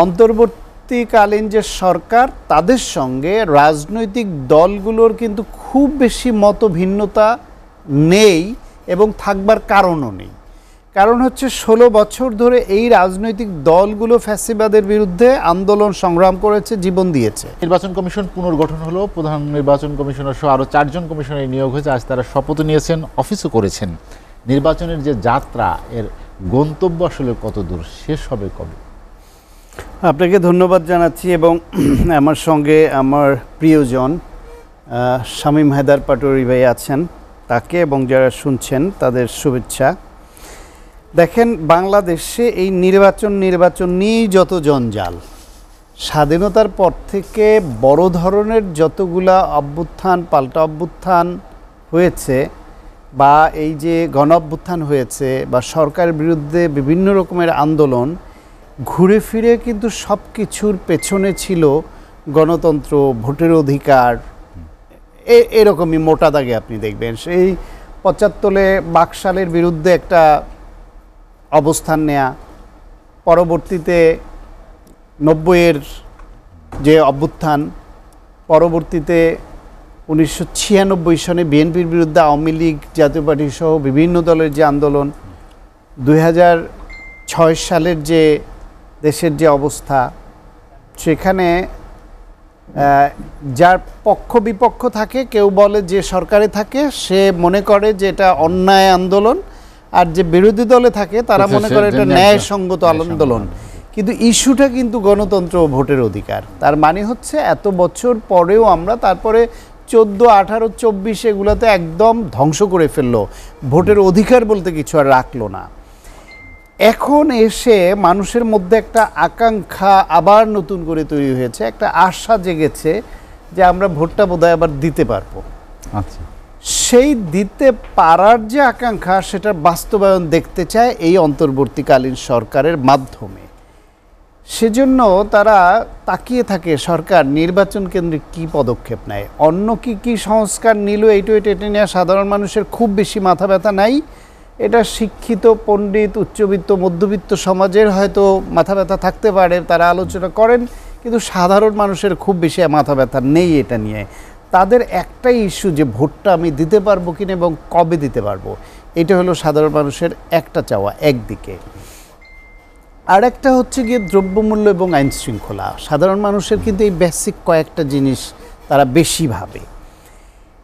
অন্তর্বর্তীকালীন যে সরকার তাদের সঙ্গে রাজনৈতিক দলগুলোর কিন্তু খুব বেশি মতভিন্নতা নেই এবং থাকবার কারণও নেই। কারণ হচ্ছে 16 বছর ধরে এই রাজনৈতিক দলগুলো ফ্যাসিবাদের বিরুদ্ধে আন্দোলন সংগ্রাম করেছে, জীবন দিয়েছে। নির্বাচন কমিশন পুনর্গঠন হলো, প্রধান নির্বাচন কমিশনার সহ আরও 4 জন কমিশনার নিয়োগ হয়েছে। আজ তারা শপথ নিয়েছেন, অফিসও করেছেন। নির্বাচনের যে যাত্রা, এর গন্তব্য আসলে কত দূর, শেষ হবে কবে? আপনাকে ধন্যবাদ জানাচ্ছি এবং আমার সঙ্গে আমার প্রিয়জন শামীম হায়দার পাটোয়ারী ভাই আছেন, তাকে এবং যারা শুনছেন তাদের শুভেচ্ছা। দেখেন, বাংলাদেশে এই নির্বাচন নিয়েই যত জঞ্জাল, স্বাধীনতার পর থেকে বড় ধরনের যতগুলা অভ্যুত্থান পাল্টা অভ্যুত্থান হয়েছে বা এই যে গণ অভ্যুত্থান হয়েছে বা সরকারের বিরুদ্ধে বিভিন্ন রকমের আন্দোলন, ঘুরে ফিরে কিন্তু সব কিছুর পেছনে ছিল গণতন্ত্র, ভোটের অধিকার। এরকমই মোটা দাগে আপনি দেখবেন সেই 75-এ বাকশালের বিরুদ্ধে একটা অবস্থান নেয়া, পরবর্তীতে 90-এর যে অভ্যুত্থান, পরবর্তীতে 1996 সনে বিএনপির বিরুদ্ধে আওয়ামী লীগ, জাতীয় পার্টি সহ বিভিন্ন দলের যে আন্দোলন, 2006 সালের যে দেশের যে অবস্থা, সেখানে যার পক্ষ বিপক্ষ থাকে, কেউ বলে যে সরকারে থাকে সে মনে করে যে এটা অন্যায় আন্দোলন, আর যে বিরোধী দলে থাকে তারা মনে করে এটা ন্যায়সঙ্গত আন্দোলন। কিন্তু ইস্যুটা কিন্তু গণতন্ত্র ও ভোটের অধিকার। তার মানে হচ্ছে এত বছর পরেও আমরা তারপরে 14, 18, 24 এগুলোতে একদম ধ্বংস করে ফেললো, ভোটের অধিকার বলতে কিছু আর রাখলো না। এখন এসে মানুষের মধ্যে একটা আকাঙ্ক্ষা আবার নতুন করে তৈরি হয়েছে, একটা আশা জেগেছে যে আমরা ভোটটা বোধহয় আবার দিতে পারবো। আচ্ছা, সেই দিতে পারার যে আকাঙ্ক্ষা, সেটার বাস্তবায়ন দেখতে চায় এই অন্তর্বর্তীকালীন সরকারের মাধ্যমে। সেজন্য তারা তাকিয়ে থাকে সরকার নির্বাচন কেন্দ্রে কি পদক্ষেপ নেয়, অন্য কি কি সংস্কার নিল, এটা নিয়ে সাধারণ মানুষের খুব বেশি মাথা ব্যথা নাই। এটা শিক্ষিত পণ্ডিত, উচ্চবিত্ত, মধ্যবিত্ত সমাজের হয়তো মাথা ব্যথা থাকতে পারে, তারা আলোচনা করেন, কিন্তু সাধারণ মানুষের খুব বেশি মাথা ব্যথা নেই এটা নিয়ে। তাদের একটাই ইস্যু যে ভোটটা আমি দিতে পারবো কিনা এবং কবে দিতে পারবো, এটা হলো সাধারণ মানুষের একটা চাওয়া একদিকে। আর একটা হচ্ছে গিয়ে দ্রব্যমূল্য এবং আইন শৃঙ্খলা। সাধারণ মানুষের কিন্তু এই বেসিক কয়েকটা জিনিস তারা বেশি ভাবে।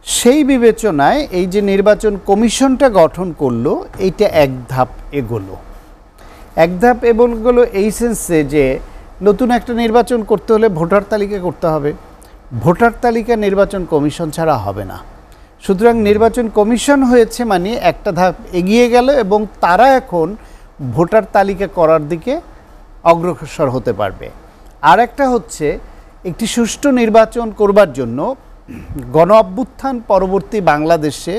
সেই বিবেচনায় এই যে নির্বাচন কমিশনটা গঠন করলো, এইটা এক ধাপ এগোলো এই সেন্সে যে নতুন একটা নির্বাচন করতে হলে ভোটার তালিকা করতে হবে, ভোটার তালিকা নির্বাচন কমিশন ছাড়া হবে না। সুতরাং নির্বাচন কমিশন হয়েছে মানে একটা ধাপ এগিয়ে গেল এবং তারা এখন ভোটার তালিকা করার দিকে অগ্রসর হতে পারবে। আর একটা হচ্ছে একটি সুষ্ঠু নির্বাচন করবার জন্য গণ অভ্যুত্থান পরবর্তী বাংলাদেশে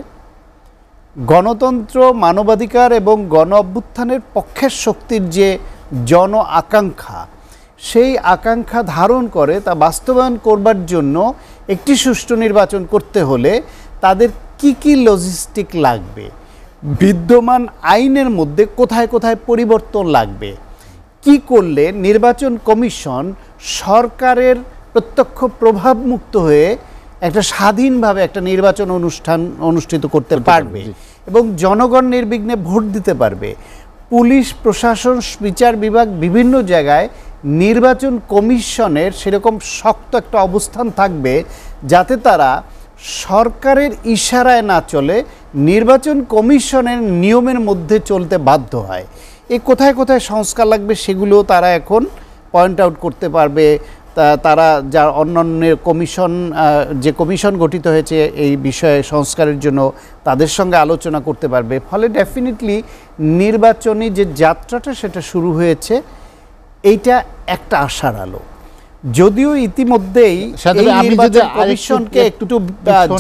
গণতন্ত্র, মানবাধিকার এবং গণ অভ্যুত্থানের পক্ষের শক্তির যে জন আকাঙ্ক্ষা, সেই আকাঙ্ক্ষা ধারণ করে তা বাস্তবায়ন করবার জন্য একটি সুষ্ঠু নির্বাচন করতে হলে তাদের কি কি লজিস্টিক লাগবে, বিদ্যমান আইনের মধ্যে কোথায় কোথায় পরিবর্তন লাগবে, কি করলে নির্বাচন কমিশন সরকারের প্রত্যক্ষ প্রভাব মুক্ত হয়ে একটা স্বাধীনভাবে একটা নির্বাচন অনুষ্ঠিত করতে পারবে এবং জনগণ নির্বিঘ্নে ভোট দিতে পারবে। পুলিশ প্রশাসন, বিচার বিভাগ বিভিন্ন জায়গায় নির্বাচন কমিশনের সেরকম শক্ত একটা অবস্থান থাকবে যাতে তারা সরকারের ইশারায় না চলে, নির্বাচন কমিশনের নিয়মের মধ্যে চলতে বাধ্য হয়। এই কোথায় কোথায় সংস্কার লাগবে সেগুলো তারা এখন পয়েন্ট আউট করতে পারবে। তারা যার অন্যান্য কমিশন, যে কমিশন গঠিত হয়েছে এই বিষয়ে সংস্কারের জন্য, তাদের সঙ্গে আলোচনা করতে পারবে। ফলে ডেফিনেটলি নির্বাচনী যে যাত্রাটা সেটা শুরু হয়েছে, এইটা একটা আশার আলো। যদিও ইতিমধ্যেই কমিশনকে একটু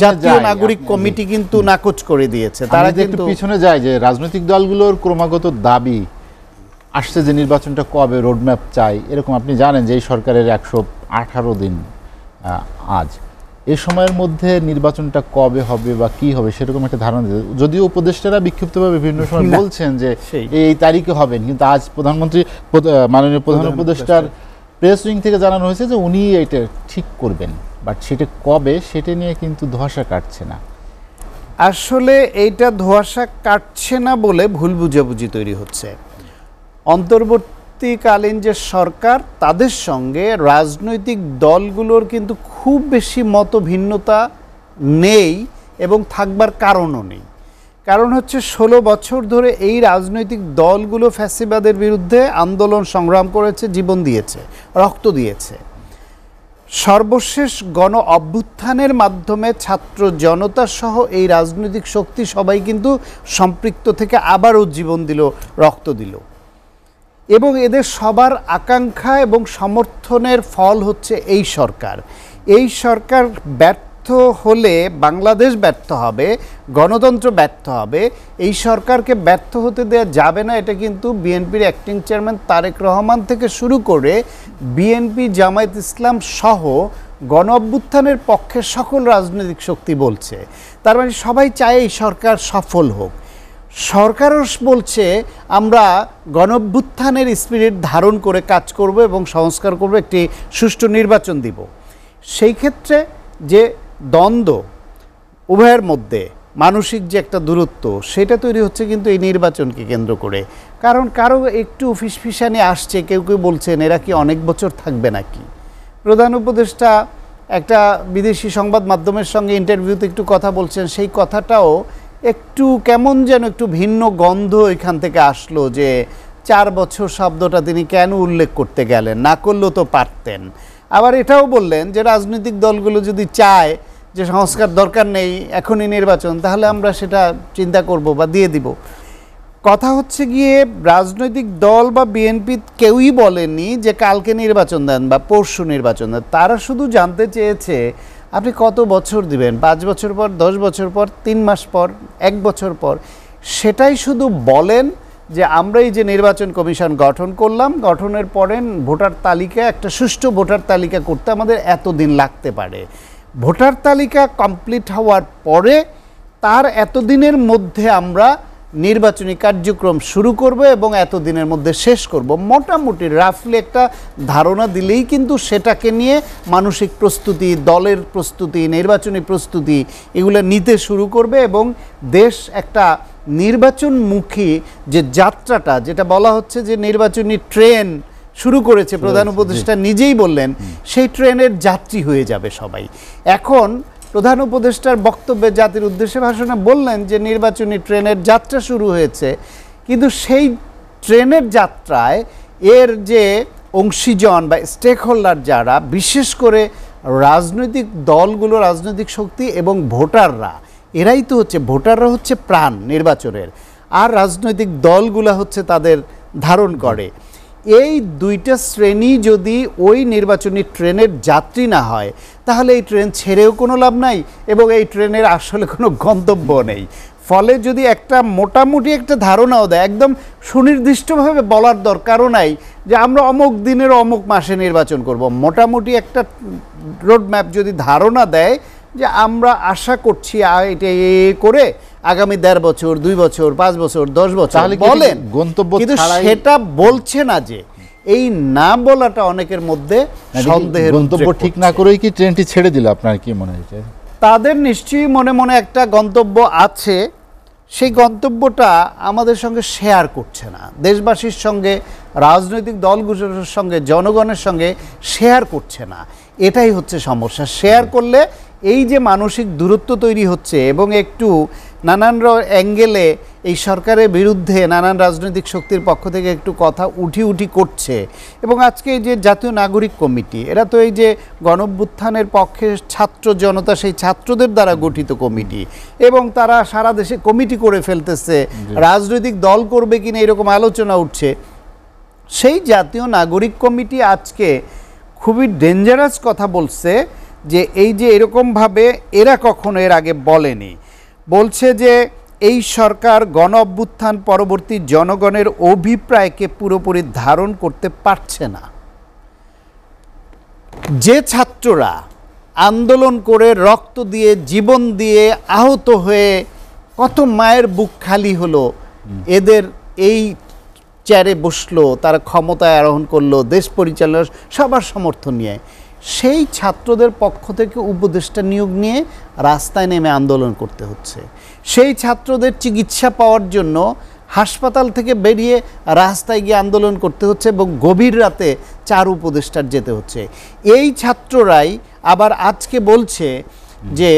জাতীয় নাগরিক কমিটি কিন্তু নাকচ করে দিয়েছে। তারা কিন্তু পিছনে যায় যে রাজনৈতিক দলগুলোর ক্রমাগত দাবি আসছে যে নির্বাচনটা কবে, রোডম্যাপ চাই, এরকম। আপনি জানেন যে এই সরকারের 118 দিন আজ, এই সময়ের মধ্যে নির্বাচনটা কবে হবে বা কি হবে সেরকম একটা ধারণা, যদিও উপদেষ্টারা বিক্ষিপ্তভাবে বিভিন্ন সময় বলছেন যে এই তারিখে হবেন, কিন্তু আজ প্রধানমন্ত্রী, মাননীয় প্রধান উপদেষ্টার প্রেস উইং থেকে জানানো হয়েছে যে উনি এটা ঠিক করবেন, বাট সেটা কবে সেটা নিয়ে কিন্তু ধোঁয়াশা কাটছে না। আসলে এইটা ধোঁয়াশা কাটছে না বলে ভুল বুঝাবুঝি তৈরি হচ্ছে। অন্তর্বর্তীকালীন যে সরকার, তাদের সঙ্গে রাজনৈতিক দলগুলোর কিন্তু খুব বেশি মতভিন্নতা নেই এবং থাকবার কারণও নেই। কারণ হচ্ছে 16 বছর ধরে এই রাজনৈতিক দলগুলো ফ্যাসিবাদের বিরুদ্ধে আন্দোলন সংগ্রাম করেছে, জীবন দিয়েছে, রক্ত দিয়েছে। সর্বশেষ গণ অভ্যুত্থানের মাধ্যমে ছাত্র জনতা সহ এই রাজনৈতিক শক্তি সবাই কিন্তু সম্পৃক্ত থেকে আবারও জীবন দিল, রক্ত দিল, এবং এদের সবার আকাঙ্ক্ষা এবং সমর্থনের ফল হচ্ছে এই সরকার। এই সরকার ব্যর্থ হলে বাংলাদেশ ব্যর্থ হবে, গণতন্ত্র ব্যর্থ হবে। এই সরকারকে ব্যর্থ হতে দেওয়া যাবে না, এটা কিন্তু বিএনপির অ্যাক্টিং চেয়ারম্যান তারেক রহমান থেকে শুরু করে বিএনপি, জামায়াত ইসলাম সহ গণ অভ্যুত্থানের পক্ষে সকল রাজনৈতিক শক্তি বলছে। তার মানে সবাই চায় এই সরকার সফল হোক। সরকারও বলছে আমরা গণ অভ্যুত্থানের স্পিরিট ধারণ করে কাজ করব এবং সংস্কার করব, একটি সুষ্ঠু নির্বাচন দিব। সেই ক্ষেত্রে যে দ্বন্দ্ব উভয়ের মধ্যে, মানসিক যে একটা দূরত্ব, সেটা তৈরি হচ্ছে কিন্তু এই নির্বাচনকে কেন্দ্র করে। কারণ কারো একটু ফিসফিসানি আসছে, কেউ কেউ বলছেন এরা কি অনেক বছর থাকবে নাকি। প্রধান উপদেষ্টা একটা বিদেশি সংবাদ মাধ্যমের সঙ্গে ইন্টারভিউতে একটু কথা বলছেন, সেই কথাটাও একটু কেমন যেন একটু ভিন্ন গন্ধ এখান থেকে আসলো, যে 4 বছর শব্দটা তিনি কেন উল্লেখ করতে গেলেন, না করলেও তো পারতেন। আবার এটাও বললেন যে রাজনৈতিক দলগুলো যদি চায় যে সংস্কার দরকার নেই, এখনই নির্বাচন, তাহলে আমরা সেটা চিন্তা করব বা দিয়ে দিব। কথা হচ্ছে গিয়ে রাজনৈতিক দল বা বিএনপি কেউই বলেনি যে কালকে নির্বাচন দেন বা পরশু নির্বাচন দেন। তারা শুধু জানতে চেয়েছে আপনি কত বছর দিবেন, 5 বছর পর, 10 বছর পর, 3 মাস পর, 1 বছর পর। সেটাই শুধু বলেন যে আমরা এই যে নির্বাচন কমিশন গঠন করলাম, গঠনের পরে ভোটার তালিকা, একটা সুষ্ঠু ভোটার তালিকা করতে আমাদের এতদিন লাগতে পারে। ভোটার তালিকা কমপ্লিট হওয়ার পরে তার এতদিনের মধ্যে আমরা নির্বাচনী কার্যক্রম শুরু করব এবং এতদিনের মধ্যে শেষ করব। মোটামুটি রাফলি একটা ধারণা দিলেই কিন্তু সেটাকে নিয়ে মানসিক প্রস্তুতি, দলের প্রস্তুতি, নির্বাচনী প্রস্তুতি এগুলো নিতে শুরু করবে এবং দেশ একটা নির্বাচনমুখী যে যাত্রাটা, যেটা বলা হচ্ছে যে নির্বাচনী ট্রেন শুরু করেছে, প্রধান উপদেষ্টা নিজেই বললেন, সেই ট্রেনের যাত্রী হয়ে যাবে সবাই। এখন প্রধান উপদেষ্টার বক্তব্যে জাতির উদ্দেশ্যে ভাষণে বললেন যে নির্বাচনী ট্রেনের যাত্রা শুরু হয়েছে, কিন্তু সেই ট্রেনের যাত্রায় এর যে অংশীজন বা স্টেক হোল্ডার যারা, বিশেষ করে রাজনৈতিক দলগুলো, রাজনৈতিক শক্তি এবং ভোটাররা, এরাই তো হচ্ছে, ভোটাররা হচ্ছে প্রাণ নির্বাচনের, আর রাজনৈতিক দলগুলো হচ্ছে তাদের ধারণ করে। এই দুইটা শ্রেণী যদি ওই নির্বাচনী ট্রেনের যাত্রী না হয়, তাহলে এই ট্রেন ছেড়েও কোনো লাভ নাই এবং এই ট্রেনের আসলে কোনো গন্তব্য নেই। ফলে যদি একটা মোটামুটি একটা ধারণাও দেয়, একদম সুনির্দিষ্টভাবে বলার দরকারও নাই যে আমরা অমুক দিনের অমুক মাসে নির্বাচন করব, মোটামুটি একটা রোডম্যাপ যদি ধারণা দেয় যে আমরা আশা করছি এটা করে আগামী 1.5 বছর, 2 বছর, 5 বছর, 10 বছর বলেন, কিন্তু সেটা বলছে না। যে এই না বলাটা অনেকের মধ্যে সন্দেহের, গন্তব্য ঠিক না করেই কি ট্রেনটি ছেড়ে দিল, আপনার কি মনে হয়েছে? তাদের নিশ্চয়ই মনে মনে একটা গন্তব্য আছে, সেই গন্তব্যটা আমাদের সঙ্গে শেয়ার করছে না, দেশবাসীর সঙ্গে, রাজনৈতিক দলগুলোর সঙ্গে, জনগণের সঙ্গে শেয়ার করছে না। এটাই হচ্ছে সমস্যা। শেয়ার করলে এই যে মানসিক দূরত্ব তৈরি হচ্ছে এবং একটু নানান অ্যাঙ্গেলে এই সরকারের বিরুদ্ধে নানান রাজনৈতিক শক্তির পক্ষ থেকে একটু কথা উঠি করছে। এবং আজকে এই যে জাতীয় নাগরিক কমিটি, এরা তো এই যে গণঅভ্যুত্থানের পক্ষে ছাত্র জনতা, সেই ছাত্রদের দ্বারা গঠিত কমিটি, এবং তারা সারা দেশে কমিটি করে ফেলতেছে, রাজনৈতিক দল করবে কিনা এরকম আলোচনা উঠছে। সেই জাতীয় নাগরিক কমিটি আজকে খুবই ডেঞ্জারাস কথা বলছে যে এই যে এরকমভাবে এরা কখনো এর আগে বলেনি। বলছে যে এই সরকার গণ অভ্যুত্থান পরবর্তী জনগণের অভিপ্রায়কে পুরোপুরি ধারণ করতে পারছে না। যে ছাত্ররা আন্দোলন করে, রক্ত দিয়ে, জীবন দিয়ে, আহত হয়ে কত মায়ের বুক খালি হলো, এদের এই চেয়ারে বসলো, তারা ক্ষমতায় আরোহণ করলো, দেশ পরিচালনা সবার সমর্থন নিয়ে, সেই ছাত্রদের পক্ষ থেকে উপদেষ্টা নিয়োগ নিয়ে রাস্তায় নেমে আন্দোলন করতে হচ্ছে। সেই ছাত্রদের চিকিৎসা পাওয়ার জন্য হাসপাতাল থেকে বেরিয়ে রাস্তায় গিয়ে আন্দোলন করতে হচ্ছে এবং গভীর রাতে 4 উপদেষ্টার যেতে হচ্ছে। এই ছাত্ররাই আবার আজকে বলছে যে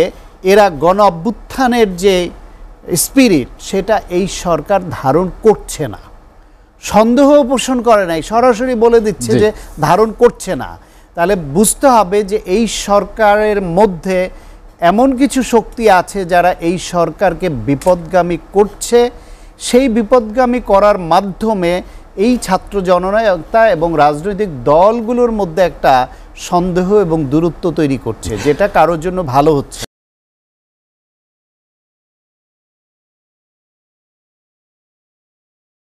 এরা গণ অভ্যুত্থানের যে স্পিরিট সেটা এই সরকার ধারণ করছে না। সন্দেহ পোষণ করে নাই, সরাসরি বলে দিচ্ছে যে ধারণ করছে না। তাহলে বুঝতে হবে যে এই সরকারের মধ্যে এমন কিছু শক্তি আছে যারা এই সরকারকে বিপদগামী করছে। সেই বিপদগামী করার মাধ্যমে এই ছাত্র জননায়কতা এবং রাজনৈতিক দলগুলোর মধ্যে একটা সন্দেহ এবং দূরত্ব তৈরি করছে, যেটা কারোর জন্য ভালো হচ্ছে।